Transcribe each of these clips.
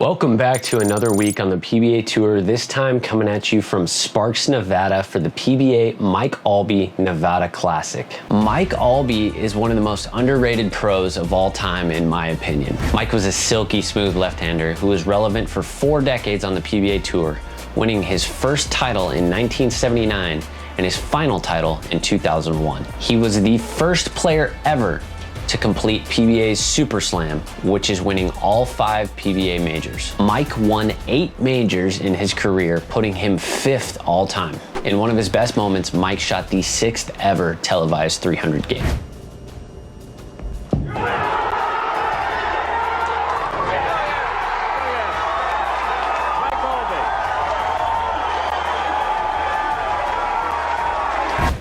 Welcome back to another week on the PBA Tour, this time coming at you from Sparks, Nevada for the PBA Mike Aulby Nevada Classic. Mike Aulby is one of the most underrated pros of all time in my opinion. Mike was a silky smooth left-hander who was relevant for 4 decades on the PBA Tour, winning his first title in 1979 and his final title in 2001. He was the first player ever to complete PBA's Super Slam, which is winning all 5 PBA majors. Mike won 8 majors in his career, putting him 5th all time. In one of his best moments, Mike shot the 6th ever televised 300 game.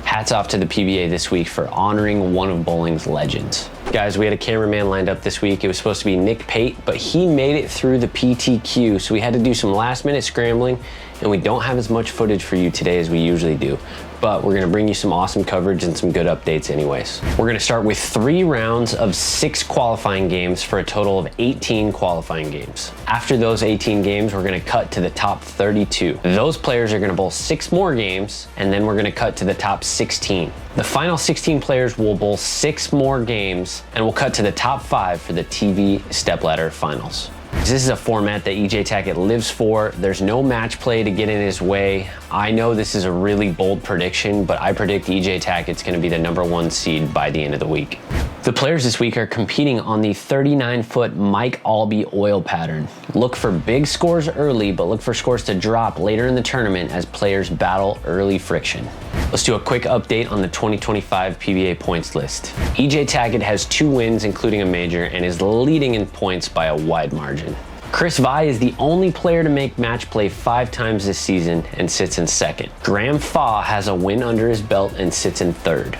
Hats off to the PBA this week for honoring one of bowling's legends. Guys, we had a cameraman lined up this week. It was supposed to be Nick Pate, but he made it through the PTQ, so we had to do some last-minute scrambling, and we don't have as much footage for you today as we usually do. But we're gonna bring you some awesome coverage and some good updates anyways. We're gonna start with 3 rounds of 6 qualifying games for a total of 18 qualifying games. After those 18 games, we're gonna cut to the top 32. Those players are gonna bowl 6 more games, and then we're gonna cut to the top 16. The final 16 players will bowl 6 more games, and we'll cut to the top 5 for the TV stepladder finals. This is a format that EJ Tackett lives for. There's no match play to get in his way. I know this is a really bold prediction, but I predict EJ Tackett's gonna be the #1 seed by the end of the week. The players this week are competing on the 39-foot Mike Aulby oil pattern. Look for big scores early, but look for scores to drop later in the tournament as players battle early friction. Let's do a quick update on the 2025 PBA points list. EJ Tackett has 2 wins, including a major, and is leading in points by a wide margin. Chris Vai is the only player to make match play 5 times this season and sits in 2nd. Graham Faw has a win under his belt and sits in 3rd.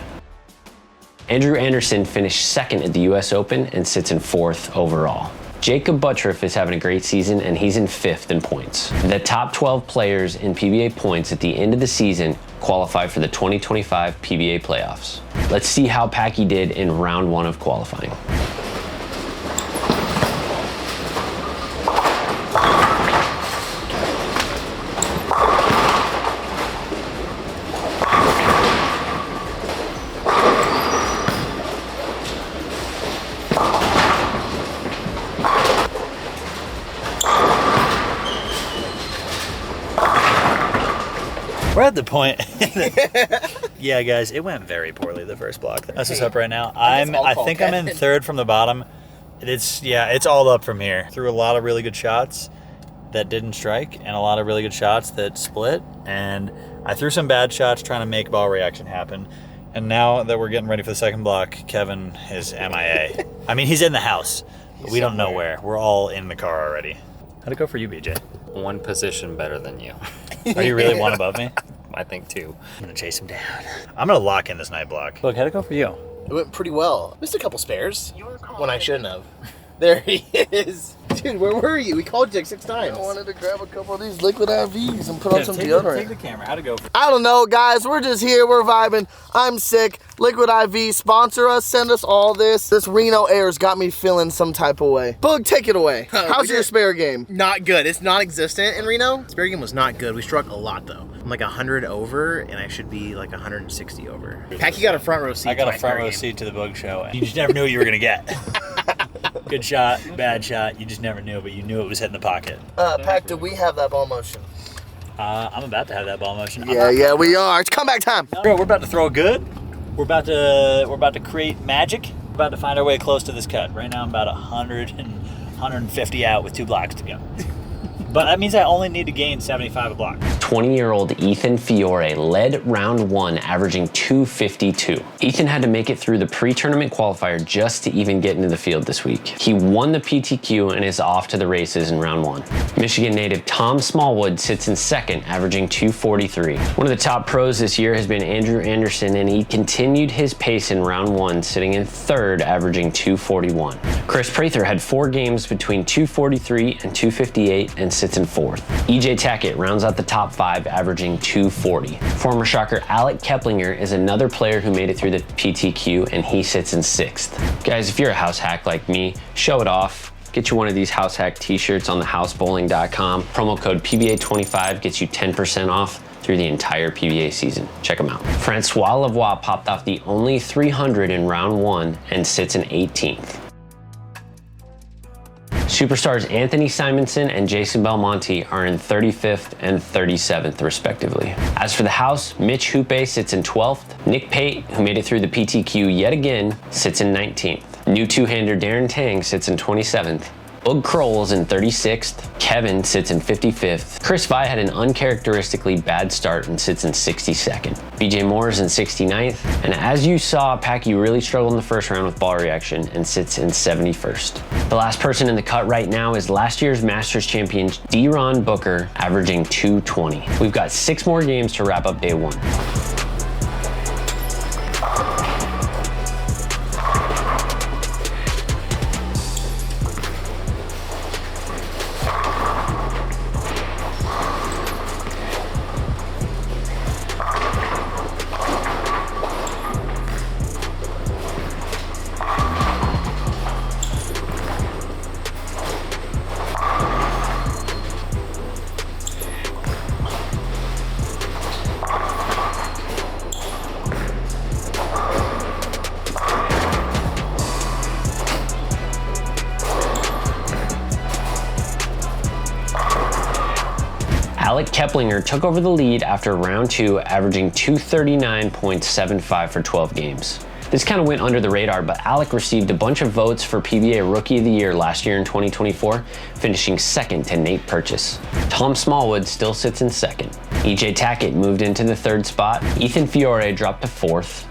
Andrew Anderson finished 2nd at the US Open and sits in 4th overall. Jacob Buttriff is having a great season and he's in 5th in points. The top 12 players in PBA points at the end of the season qualify for the 2025 PBA playoffs. Let's see how Packy did in round 1 of qualifying. We're at the point. Yeah, guys, it went very poorly the first block. That's what's up right now. I think I'm in 3rd from the bottom. It's all up from here. Threw a lot of really good shots that didn't strike and a lot of really good shots that split. And I threw some bad shots trying to make ball reaction happen. And now that we're getting ready for the second block, Kevin is MIA. I mean, he's in the house, but we don't know where. We're all in the car already. How'd it go for you, BJ? 1 position better than you. Are you really 1 above me? I think 2. I'm gonna chase him down. I'm gonna lock in this night block. Look, how'd it go for you? It went pretty well. Missed a couple spares when I shouldn't have. There he is. Dude, where were you? We called you like 6 times. I wanted to grab a couple of these liquid IVs and put on some deodorant. Take the camera. How'd it go? I don't know, guys. We're just here. We're vibing. I'm sick. Liquid IV, sponsor us. Send us all this. This Reno air's got me feeling some type of way. Boog, take it away. How's your spare game? Not good. It's non-existent in Reno. Spare game was not good. We struck a lot, though. I'm like 100 over, and I should be like 160 over. Packy got a front row seat. I got a front row seat to the Boog show. You just never knew what you were going to get. Good shot, bad shot. You just never knew, but you knew it was hitting the pocket. Pack, do we have that ball motion? I'm about to have that ball motion. Yeah, we are. It's comeback time. Bro, we're about to throw good. We're about to create magic. We're about to find our way close to this cut. Right now I'm about 150 out with 2 blocks to go. But that means I only need to gain 75 a block. 20-year-old Ethan Fiore led round 1, averaging 252. Ethan had to make it through the pre-tournament qualifier just to even get into the field this week. He won the PTQ and is off to the races in round 1. Michigan native Tom Smallwood sits in 2nd, averaging 243. One of the top pros this year has been Andrew Anderson, and he continued his pace in round 1, sitting in 3rd, averaging 241. Chris Prather had 4 games between 243 and 258 and sits in 4th. EJ Tackett rounds out the top 5, averaging 240. Former shocker Alec Keplinger is another player who made it through the PTQ, and he sits in 6th. Guys, if you're a house hack like me, show it off. get you one of these house hack t-shirts on thehousebowling.com. Promo code PBA25 gets you 10% off through the entire PBA season. Check them out. Francois Lavoie popped off the only 300 in round 1 and sits in 18th. Superstars Anthony Simonson and Jason Belmonte are in 35th and 37th respectively. As for the house, Mitch Hupe sits in 12th. Nick Pate, who made it through the PTQ yet again, sits in 19th. New two-hander Darren Tang sits in 27th. Boog Kroll is in 36th. Kevin sits in 55th. Chris Vi had an uncharacteristically bad start and sits in 62nd. BJ Moore is in 69th. And as you saw, Packy really struggled in the first round with ball reaction and sits in 71st. The last person in the cut right now is last year's Masters champion D-Ron Booker, averaging 220. We've got 6 more games to wrap up day 1. Alec Keplinger took over the lead after round 2, averaging 239.75 for 12 games. This kind of went under the radar, but Alec received a bunch of votes for PBA Rookie of the Year last year in 2024, finishing second to Nate Purchase. Tom Smallwood still sits in second. EJ Tackett moved into the 3rd spot. Ethan Fiore dropped to 4th.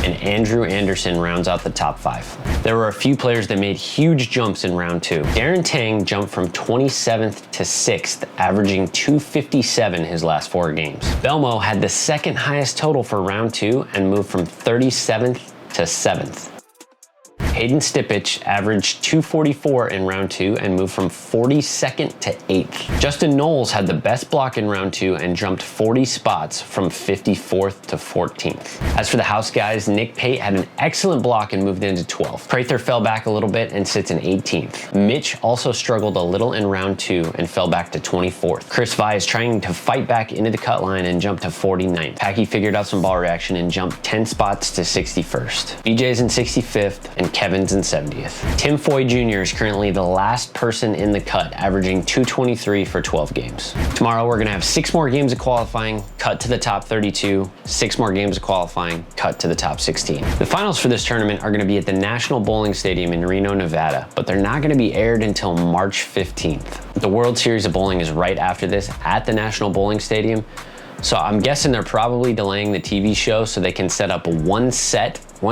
And Andrew Anderson rounds out the top 5. There were a few players that made huge jumps in round 2. Darren Tang jumped from 27th to 6th, averaging 257 his last 4 games. Belmo had the 2nd highest total for round 2 and moved from 37th to 7th. Hayden Stipich averaged 244 in round 2 and moved from 42nd to 8th. Justin Knowles had the best block in round 2 and jumped 40 spots from 54th to 14th. As for the house guys, Nick Pate had an excellent block and moved into 12th. Prather fell back a little bit and sits in 18th. Mitch also struggled a little in round 2 and fell back to 24th. Chris Vi is trying to fight back into the cut line and jumped to 49th. Packy figured out some ball reaction and jumped 10 spots to 61st. BJ's in 65th and Kevin's in 70th. Tim Foy Jr. is currently the last person in the cut, averaging 223 for 12 games. Tomorrow we're gonna have 6 more games of qualifying, cut to the top 32, 6 more games of qualifying, cut to the top 16. The finals for this tournament are gonna be at the National Bowling Stadium in Reno, Nevada, but they're not gonna be aired until March 15th. The World Series of Bowling is right after this at the National Bowling Stadium, so I'm guessing they're probably delaying the TV show so they can set up one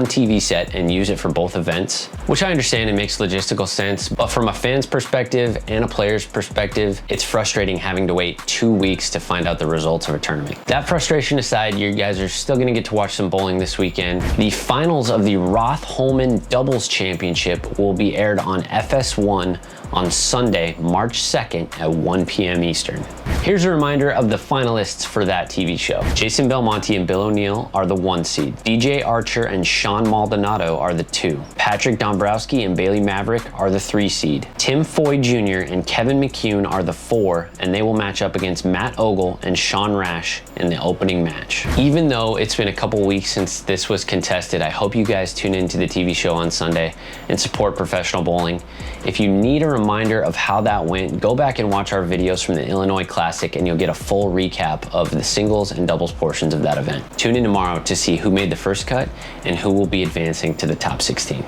TV set and use it for both events, which I understand it makes logistical sense, but from a fan's perspective and a player's perspective, it's frustrating having to wait 2 weeks to find out the results of a tournament. That frustration aside, you guys are still gonna get to watch some bowling this weekend. The finals of the Roth-Holman Doubles Championship will be aired on FS1 on Sunday, March 2nd at 1 p.m. Eastern. Here's a reminder of the finalists for that TV show. Jason Belmonte and Bill O'Neill are the 1 seed. DJ Archer and Sean Maldonado are the 2. Patrick Dombrowski and Bailey Maverick are the 3 seed. Tim Foy Jr. and Kevin McCune are the 4, and they will match up against Matt Ogle and Sean Rash in the opening match. Even though it's been a couple weeks since this was contested, I hope you guys tune into the TV show on Sunday and support professional bowling. If you need a reminder of how that went, go back and watch our videos from the Illinois Classic and you'll get a full recap of the singles and doubles portions of that event. Tune in tomorrow to see who made the first cut and who will be advancing to the top 16.